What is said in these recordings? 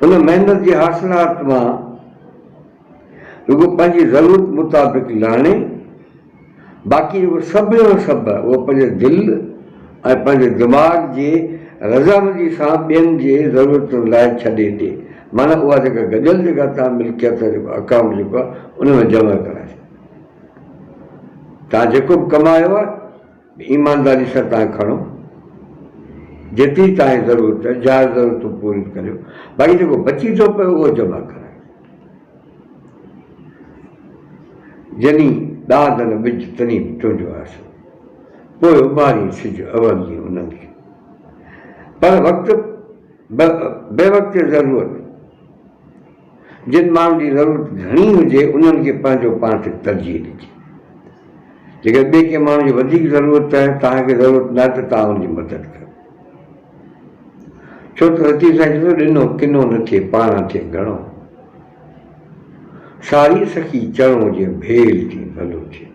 उन महिनत जे हासिलात मां रुगो पंहिंजी ज़रूरत मुताबिक़ लाणे, बाक़ी जेको सभु जो सभु आहे उहो पंहिंजे दिलि ऐं पंहिंजे दिमाग़ जे रज़ामंदी सां ॿियनि जे ज़रूरतुनि लाइ छॾे ॾिए। माना उहा जेका गॾियल जेका तव्हां मिल्कियत जेको अकाउंट जेको आहे उन में जमा कराए। तव्हां जेको बि कमायो आहे ईमानदारी सां तव्हां खणो, जेतिरी तव्हांजी ज़रूरत आहे जाइज़ ज़रूरतूं पूरियूं करियो, बाक़ी जेको बची थो पियो उहो जमा करायो। जनी ॾाद न ॿिज तनी तुंहिंजो आसो, पोइ उभारी सिज अवल ॾींहुं उन्हनि खे। पर वक़्तु बेवक़्ति ज़रूरत, जिन माण्हुनि जी ज़रूरत घणी हुजे उन्हनि खे पंहिंजो पाण खे तरजीह ॾिजे। जेकर ॿिए कंहिं माण्हू जी वधीक ज़रूरत आहे, तव्हांखे ज़रूरत न आहे त तव्हां हुनजी मदद कयो। छो त रती सां चयो ॾिनो किनो न थिए पाण थिए घणो, सारी सखी चढ़ो जे भेल थी भलो थिए।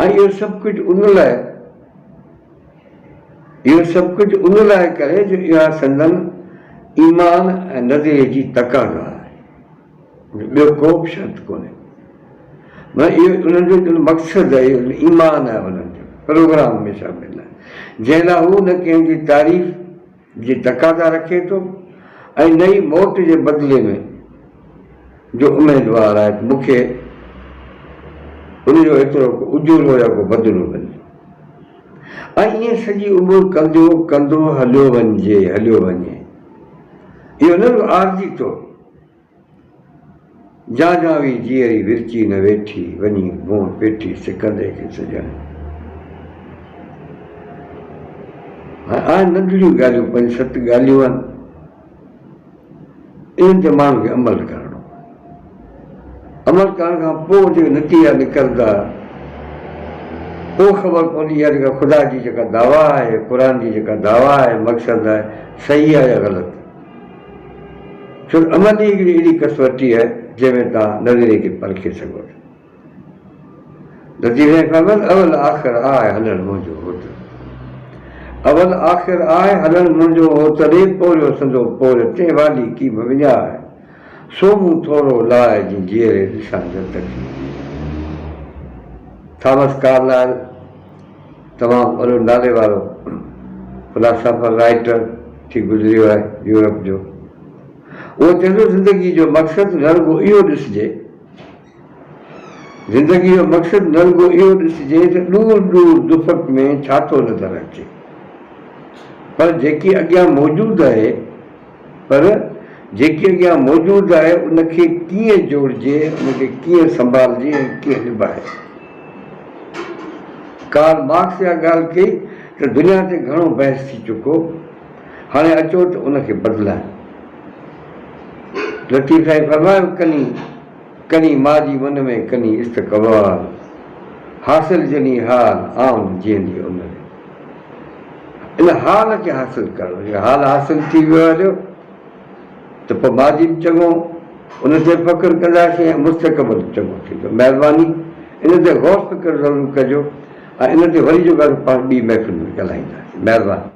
ऐं इहो सभु कुझु उन लाइ करे जो इहा संदन ईमान ऐं नज़रे जी तक़ाज़ा आहे, ॿियो को बि शर्त कोन्हे। इहो उन्हनि जो मक़सदु आहे, इहो ईमान आहे उन्हनि जो प्रोग्राम में शामिल आहे, जंहिं लाइ हू न कंहिंजी तारीफ़ जी तक़ाज़ा रखे थो ऐं नई मोट जे बदिले में जो उमेदवार आहे मूंखे उनजो एतिरो उजूरो या को बदिलो मिले। ऐं ईअं सॼी उमिरि कंदो हलियो वञे। इहो न आरजी थो जावी जीअरी विरची न वेठी वञी मूं पेठी सिकंदे खे सॼण। नंढड़ियूं ॻाल्हियूं 5-7 ॻाल्हियूं आहिनि, इन्हनि ते माण्हू खे अमल करिणो। अमल करण खां पोइ जेके नतीजा निकिरंदा पोइ ख़बर पवंदी आहे जेका ख़ुदा जी जेका दावा आहे, क़ुर जी जेका दावा आहे, मक़सदु आहे, सही आहे या ग़लति। छो अमल ई हिकिड़ी अहिड़ी कसवटी आहे जंहिंमें तव्हां नज़रे खे परखे सघो था। अवल आख़िर आहे हलण मुंहिंजो होत, अवल आख़िर आहे हलण मुंहिंजो होतरे पोरियो संदो पोर ते वाली की विञा आहे, सो मूं थोरो लाइ जी जीअरे ॾिसां जत की। थॉमस कार्लाइल तमामु वॾो नाले वारो फिलासफर राइटर थी गुज़रियो आहे यूरोप जो। उहो चवंदो ज़िंदगी जो मक़सदु न रुॻो इहो ॾिसिजे, ज़िंदगी जो मक़सदु न रुॻो इहो ॾिसिजे त दूर दुफ़क़ में छा थो नज़र अचे, पर जेकी अॻियां मौजूदु आहे उनखे कीअं जोड़िजे, उनखे कीअं संभालिजे ऐं कीअं निभाए। कार्ल मार्क्स इहा ॻाल्हि कई त दुनिया ते घणो बहस थी चुको, हाणे अचो त उनखे बदिलाए। लतीफ़ साईं फरमायो कनी मां जी मन में कनी इस्तक़बाल, हासिल जनी हाल आउं जीअंदी उन इन हाल खे हासिलु करणो। हाल हासिलु थी वियो हलियो त पोइ मां जी बि चङो उन ते फ़ख़्रु कंदासीं ऐं मुस्तक़बिल चङो थींदो। महिरबानी इन ते गौर फ़िक्र ज़रूरु कजो ऐं इन ते वरी जो पाण ॿी महफ़िल में ॻाल्हाईंदासीं। महिरबानी।